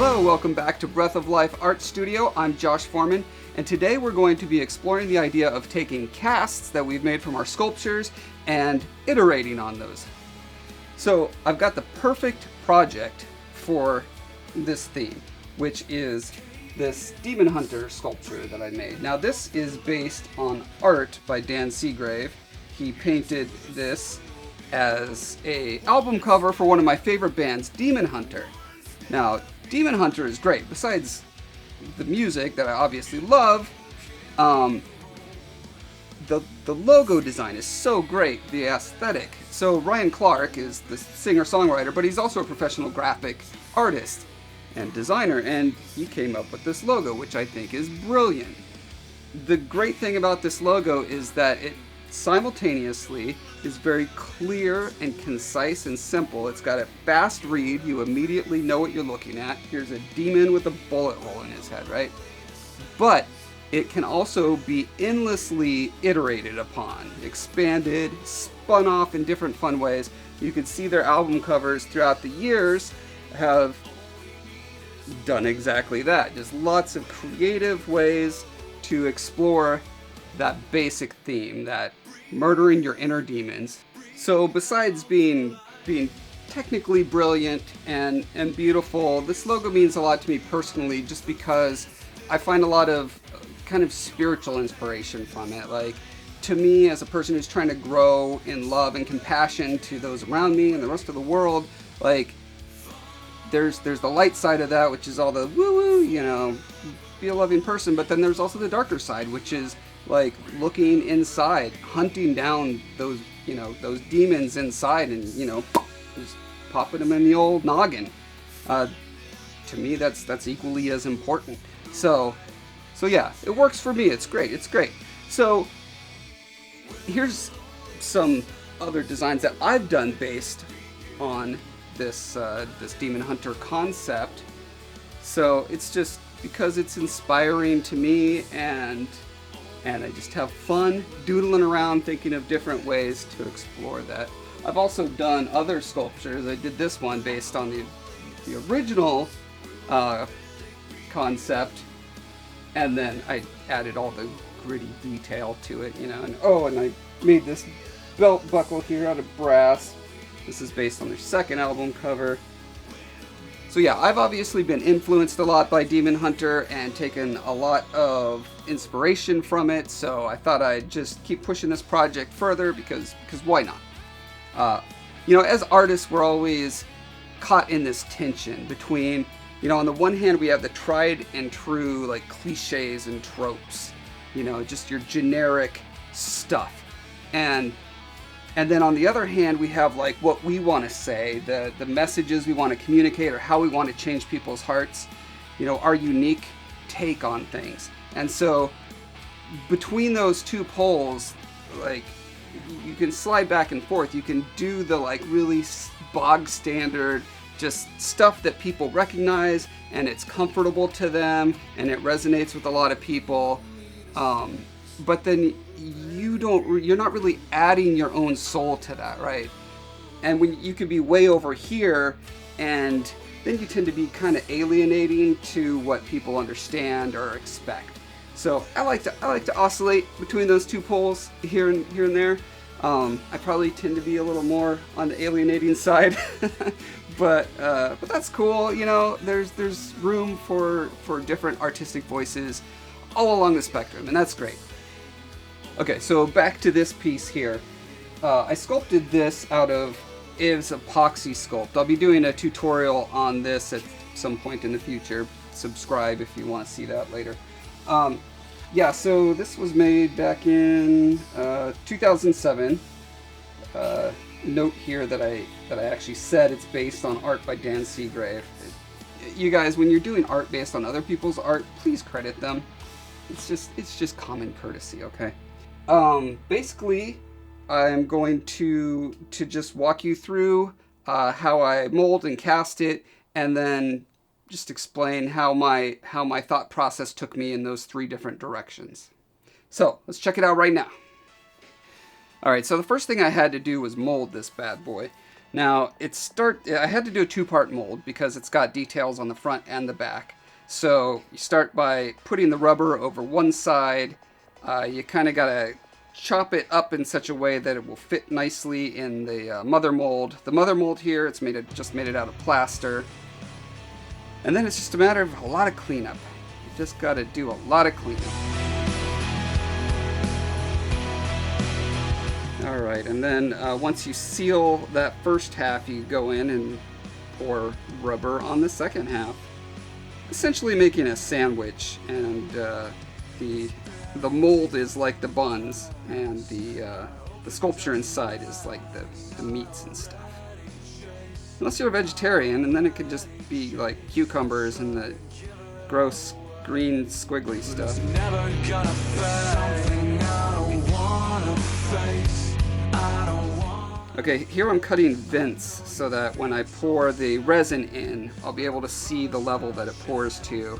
Hello, welcome back to Breath of Life Art Studio. I'm Josh Foreman, and today we're going to be exploring the idea of taking casts that we've made from our sculptures and iterating on those. So I've got the perfect project for this theme, which is this Demon Hunter sculpture that I made. Now this is based on art by Dan Seagrave. He painted this as an album cover for one of my favorite bands, Demon Hunter. Now, Demon Hunter is great. Besides the music that I obviously love, the logo design is so great, the aesthetic. So Ryan Clark is the singer-songwriter, but he's also a professional graphic artist and designer, and he came up with this logo, which I think is brilliant. The great thing about this logo is that it simultaneously is very clear and concise and simple. It's got a fast read. You immediately know what you're looking at. Here's a demon with a bullet hole in his head, right? But it can also be endlessly iterated upon, expanded, spun off in different fun ways. You can see their album covers throughout the years have done exactly that. Just lots of creative ways to explore that basic theme, that murdering your inner demons. So besides being technically brilliant and beautiful, this logo means a lot to me personally, just because I find a lot of kind of spiritual inspiration from it. Like, to me, as a person who's trying to grow in love and compassion to those around me and the rest of the world, like, there's the light side of that, which is all the woo-woo, you know, be a loving person, but then there's also the darker side, which is like looking inside, hunting down those, you know, those demons inside, and, you know, just popping them in the old noggin. To me, that's equally as important. So yeah, it works for me. It's great. It's great. So here's some other designs that I've done based on this Demon Hunter concept. So it's just because it's inspiring to me, and I just have fun doodling around thinking of different ways to explore that. I've also done other sculptures. I did this one based on the original concept, and then I added all the gritty detail to it, you know. And I made this belt buckle here out of brass. This is based on their second album cover. So yeah, I've obviously been influenced a lot by Demon Hunter and taken a lot of inspiration from it, so I thought I'd just keep pushing this project further because why not? You know, as artists, we're always caught in this tension between, you know, on the one hand we have the tried and true, like, cliches and tropes, you know, just your generic stuff, and then on the other hand, we have, like, what we want to say, the messages we want to communicate, or how we want to change people's hearts, you know, our unique take on things. And so between those two poles, like, you can slide back and forth. You can do the, like, really bog standard, just stuff that people recognize, and it's comfortable to them, and it resonates with a lot of people. But then you're not really adding your own soul to that, right? And when you can be way over here, and then you tend to be kind of alienating to what people understand or expect. So I like to oscillate between those two poles here and there. I probably tend to be a little more on the alienating side, but that's cool. You know, there's room for different artistic voices all along the spectrum, and that's great. Okay, so back to this piece here. I sculpted this out of Iv's epoxy sculpt. I'll be doing a tutorial on this at some point in the future. Subscribe if you want to see that later. Yeah, so this was made back in 2007. Note here that I actually said it's based on art by Dan Seagrave. You guys, when you're doing art based on other people's art, please credit them. It's just common courtesy, okay? Basically, I'm going to just walk you through how I mold and cast it, and then just explain how my thought process took me in those three different directions. So let's check it out right now. All right, so the first thing I had to do was mold this bad boy. Now, I had to do a two-part mold because it's got details on the front and the back. So you start by putting the rubber over one side. You kind of got to chop it up in such a way that it will fit nicely in the mother mold. The mother mold here, just made it out of plaster. And then it's just a matter of a lot of cleanup. You just got to do a lot of cleanup. Alright, and then once you seal that first half, you go in and pour rubber on the second half. Essentially making a sandwich, and the mold is like the buns, and the sculpture inside is like the meats and stuff. Unless you're a vegetarian, and then it could just be like cucumbers and the gross green squiggly stuff. Okay, here I'm cutting vents so that when I pour the resin in, I'll be able to see the level that it pours to.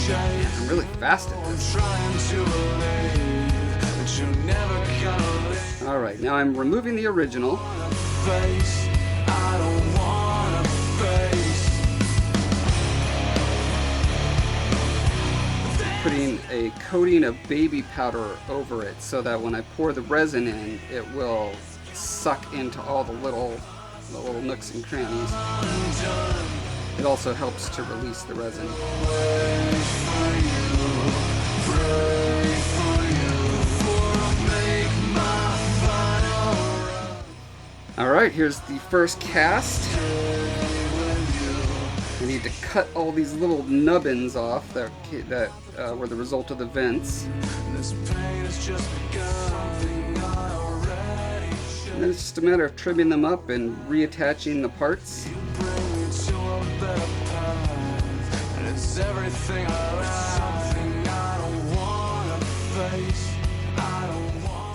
Man, I'm really fast at this. Alright, now I'm removing the original. Putting a coating of baby powder over it so that when I pour the resin in, it will suck into all the little nooks and crannies. It also helps to release the resin. Alright, here's the first cast. I need to cut all these little nubbins off that were the result of the vents. And then it's just a matter of trimming them up and reattaching the parts.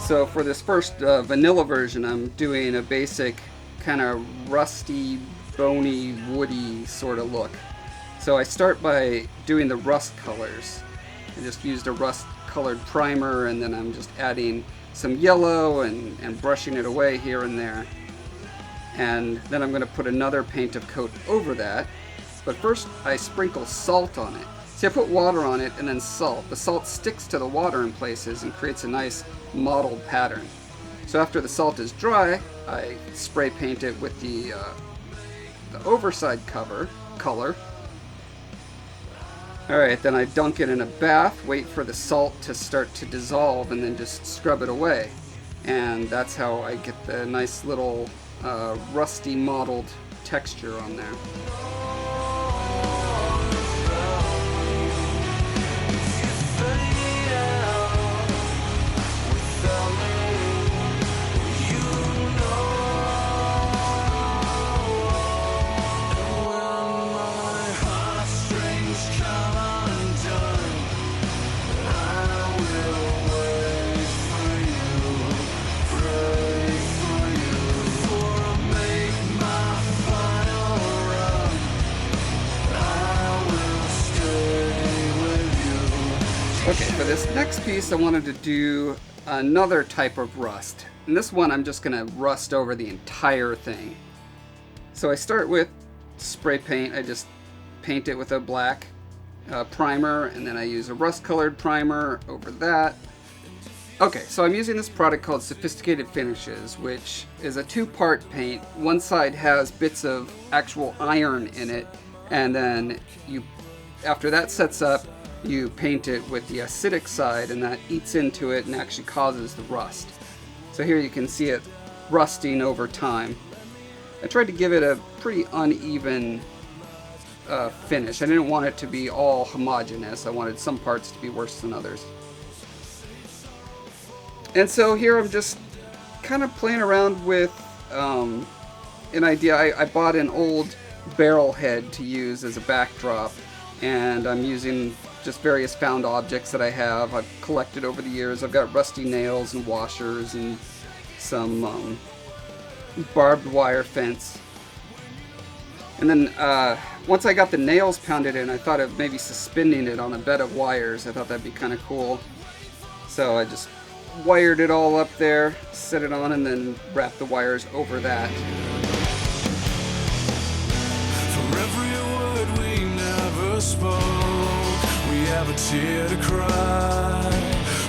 So for this first vanilla version, I'm doing a basic kind of rusty, bony, woody sort of look. So I start by doing the rust colors. I just used a rust colored primer, and then I'm just adding some yellow and brushing it away here and there. And then I'm going to put another paint of coat over that. But first I sprinkle salt on it. See, I put water on it and then salt. The salt sticks to the water in places and creates a nice mottled pattern. So after the salt is dry, I spray paint it with the overside color. Alright, then I dunk it in a bath, wait for the salt to start to dissolve, and then just scrub it away. And that's how I get the nice little rusty mottled texture on there. Okay, for this next piece I wanted to do another type of rust. And this one I'm just going to rust over the entire thing. So I start with spray paint. I just paint it with a black primer, and then I use a rust colored primer over that. Okay, so I'm using this product called Sophisticated Finishes, which is a two-part paint. One side has bits of actual iron in it, and then after that sets up, you paint it with the acidic side, and that eats into it and actually causes the rust. So here you can see it rusting over time. I tried to give it a pretty uneven finish. I didn't want it to be all homogeneous. I wanted some parts to be worse than others. And so here I'm just kind of playing around with an idea. I bought an old barrel head to use as a backdrop, and I'm using just various found objects that I've collected over the years. I've got rusty nails and washers and some barbed wire fence. And then once I got the nails pounded in, I thought of maybe suspending it on a bed of wires. I thought that'd be kind of cool. So I just wired it all up there, set it on, and then wrap the wires over that. For every word we never spoke, we have a tear to cry.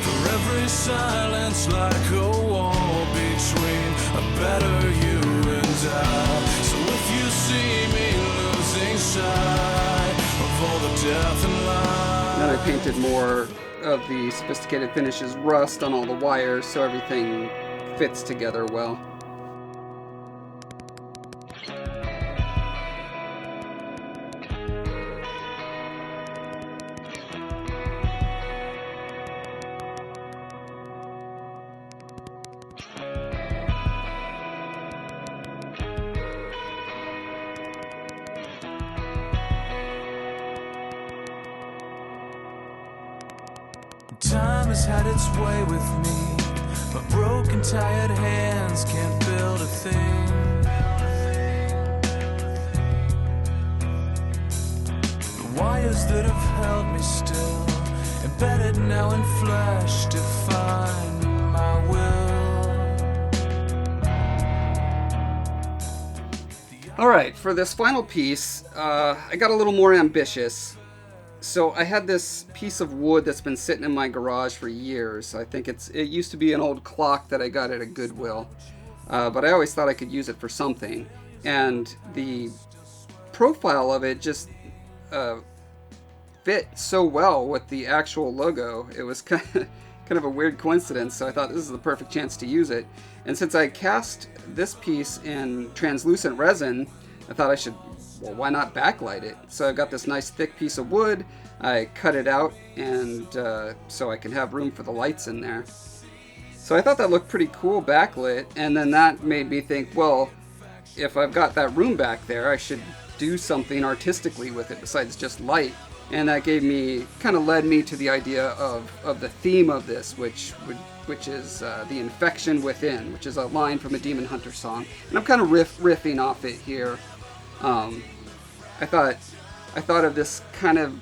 For every silence like a wall between a better you and I. So if you see me losing sight of all the death and life. Then I painted more of the sophisticated finishes rust on all the wires so everything fits together well. Time has had its way with me. My broken, tired hands can't build a thing. The wires that have held me still, embedded now in flesh, define my will. Alright, for this final piece, I got a little more ambitious. So I had this piece of wood that's been sitting in my garage for years. I think it used to be an old clock that I got at a Goodwill, but I always thought I could use it for something. And the profile of it just fit so well with the actual logo. It was kind of a weird coincidence, so I thought this is the perfect chance to use it. And since I cast this piece in translucent resin, I thought I should, well, why not backlight it? So I got this nice thick piece of wood, I cut it out, and so I can have room for the lights in there. So I thought that looked pretty cool backlit, and then that made me think, well, if I've got that room back there, I should do something artistically with it besides just light. And that kind of led me to the idea of the theme of this, which is the infection within, which is a line from a Demon Hunter song. And I'm kind of riffing off it here. I thought of this kind of,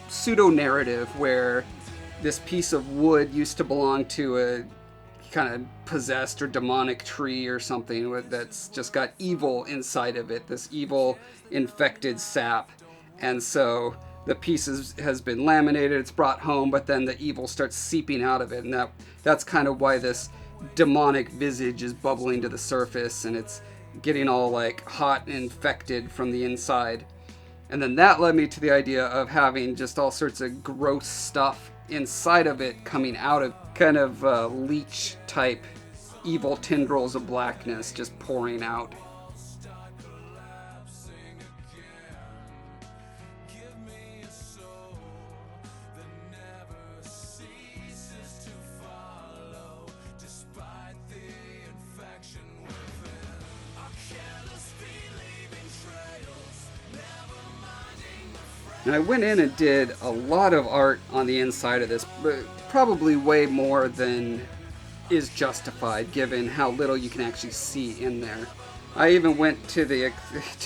pseudo narrative where this piece of wood used to belong to a kind of possessed or demonic tree or something that's just got evil inside of it, this evil infected sap. And so the piece has been laminated, it's brought home, but then the evil starts seeping out of it, and that's kind of why this demonic visage is bubbling to the surface, and it's getting all like hot and infected from the inside. And then that led me to the idea of having just all sorts of gross stuff inside of it coming out of kind of leech type evil tendrils of blackness just pouring out. And I went in and did a lot of art on the inside of this, but probably way more than is justified given how little you can actually see in there. I even went to the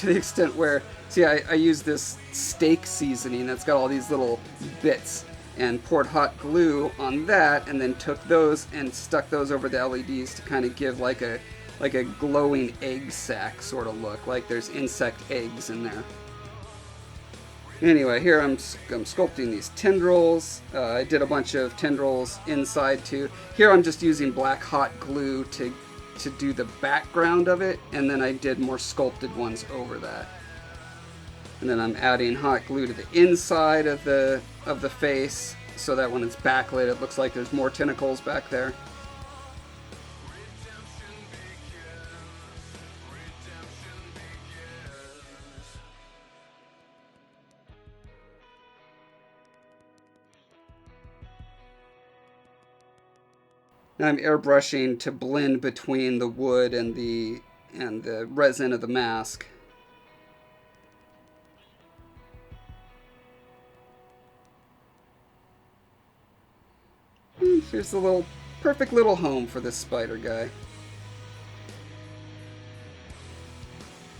extent where, see, I used this steak seasoning that's got all these little bits and poured hot glue on that, and then took those and stuck those over the LEDs to kind of give like a glowing egg sac sort of look, like there's insect eggs in there. Anyway, here I'm sculpting these tendrils. I did a bunch of tendrils inside too. Here I'm just using black hot glue to do the background of it, and then I did more sculpted ones over that. And then I'm adding hot glue to the inside of the face, so that when it's backlit it looks like there's more tentacles back there. And I'm airbrushing to blend between the wood and the resin of the mask. Here's the perfect little home for this spider guy.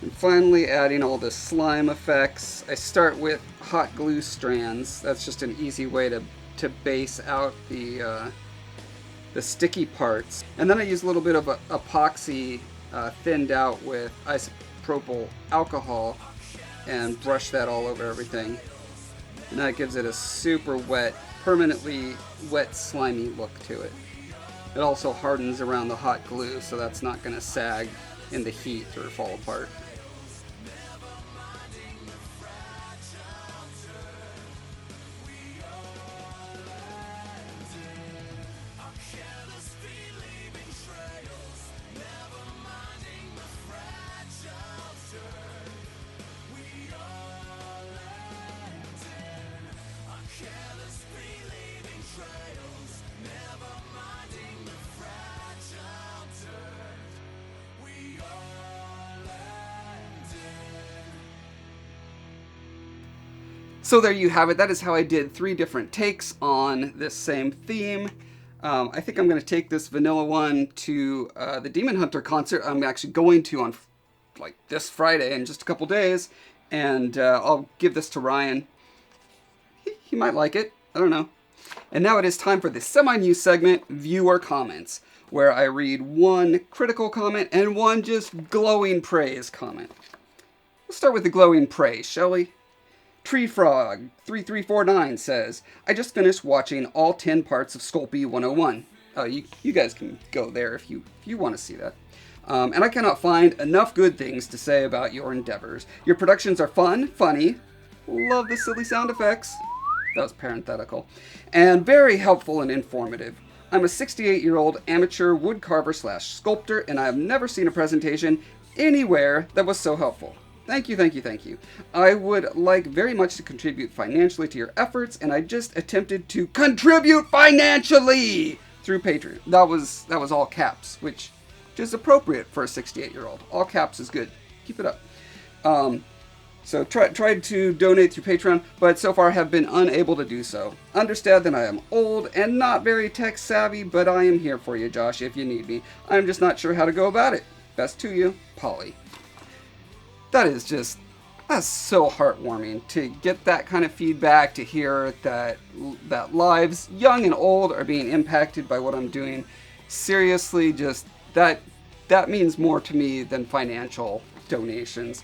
And finally adding all the slime effects. I start with hot glue strands. That's just an easy way to base out the the sticky parts. And then I use a little bit of epoxy thinned out with isopropyl alcohol and brush that all over everything. And that gives it a super wet, permanently wet, slimy look to it. It also hardens around the hot glue, so that's not going to sag in the heat or fall apart. So there you have it. That is how I did 3 different takes on this same theme. I think I'm going to take this vanilla one to the Demon Hunter concert I'm actually going to on like this Friday in just a couple days. And I'll give this to Ryan. He might like it. I don't know. And now it is time for the semi-news segment, Viewer Comments, where I read one critical comment and one just glowing praise comment. We'll start with the glowing praise, shall we? Tree Frog 3349 says, I just finished watching all 10 parts of Sculpey 101. Oh, you guys can go there if you want to see that. And I cannot find enough good things to say about your endeavors. Your productions are fun, funny, love the silly sound effects, that was parenthetical, and very helpful and informative. I'm a 68-year-old amateur woodcarver / sculptor, and I have never seen a presentation anywhere that was so helpful. Thank you, thank you, thank you. I would like very much to contribute financially to your efforts, and I just attempted to contribute financially through Patreon. That was all caps, which is appropriate for a 68-year-old. All caps is good. Keep it up. So tried to donate through Patreon, but so far have been unable to do so. Understand that I am old and not very tech savvy, but I am here for you, Josh, if you need me. I'm just not sure how to go about it. Best to you, Polly. That's so heartwarming to get that kind of feedback, to hear that lives, young and old, are being impacted by what I'm doing. Seriously, just that means more to me than financial donations.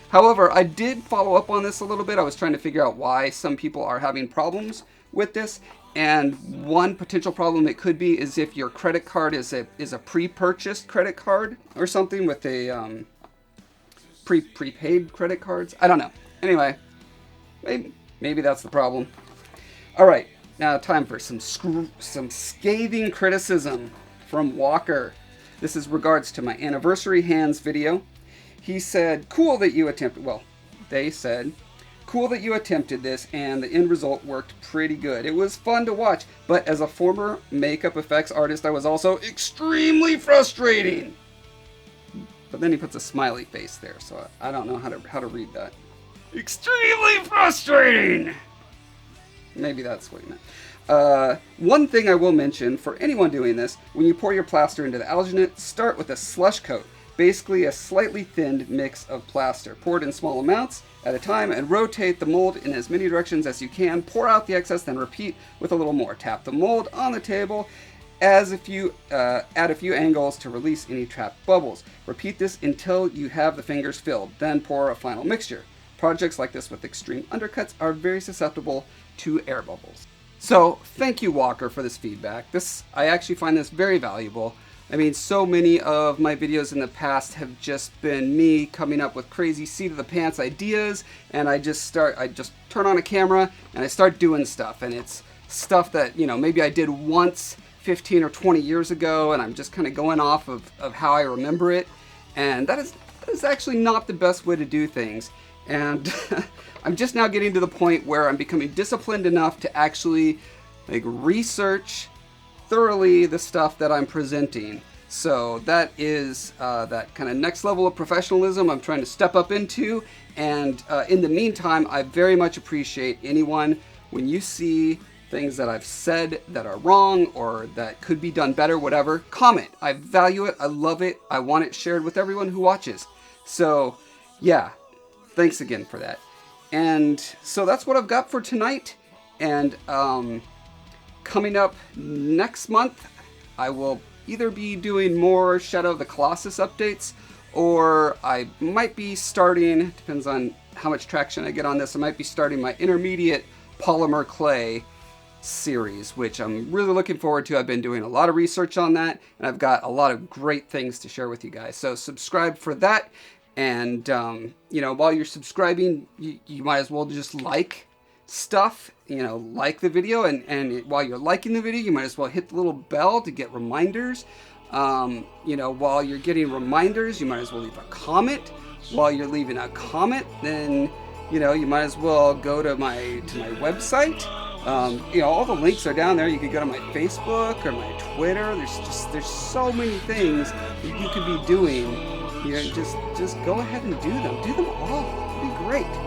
However, I did follow up on this a little bit. I was trying to figure out why some people are having problems with this. And one potential problem it could be is if your credit card is a pre-purchased credit card or something with a prepaid credit cards. I don't know. Anyway, maybe that's the problem. All right, now time for some scathing criticism from Walker. This is regards to my anniversary hands video. He said, cool that you attempted, well, they said, cool that you attempted this, and the end result worked pretty good. It was fun to watch, but as a former makeup effects artist, I was also extremely frustrating. But then he puts a smiley face there, so I don't know how to read that. Extremely frustrating! Maybe that's what he meant. One thing I will mention, for anyone doing this, when you pour your plaster into the alginate, start with a slush coat. Basically a slightly thinned mix of plaster. Pour it in small amounts at a time and rotate the mold in as many directions as you can. Pour out the excess, then repeat with a little more. Tap the mold on the table add a few angles to release any trapped bubbles. Repeat this until you have the fingers filled, then pour a final mixture. Projects like this with extreme undercuts are very susceptible to air bubbles. So, thank you, Walker, for this feedback. I actually find this very valuable. I mean, so many of my videos in the past have just been me coming up with crazy seat-of-the-pants ideas, and I just turn on a camera and I start doing stuff, and it's stuff that, maybe I did once 15 or 20 years ago, and I'm just kind of going off of how I remember it, and that is actually not the best way to do things. And I'm just now getting to the point where I'm becoming disciplined enough to actually research thoroughly the stuff that I'm presenting. So that is that kind of next level of professionalism I'm trying to step up into. And in the meantime, I very much appreciate anyone, when you see things that I've said that are wrong or that could be done better, whatever, comment. I value it. I love it. I want it shared with everyone who watches. So yeah, thanks again for that. And so that's what I've got for tonight. And coming up next month, I will either be doing more Shadow of the Colossus updates, or I might be starting, depends on how much traction I get on this, I might be starting my intermediate polymer clay series, which I'm really looking forward to. I've been doing a lot of research on that, and I've got a lot of great things to share with you guys. So subscribe for that, and while you're subscribing, you might as well just like stuff, like the video, and while you're liking the video, you might as well hit the little bell to get reminders. While you're getting reminders, you might as well leave a comment. While you're leaving a comment, then you might as well go to my website. All the links are down there. You could go to my Facebook or my Twitter. There's so many things that you could be doing. Just go ahead and do them. Do them all. It'd be great.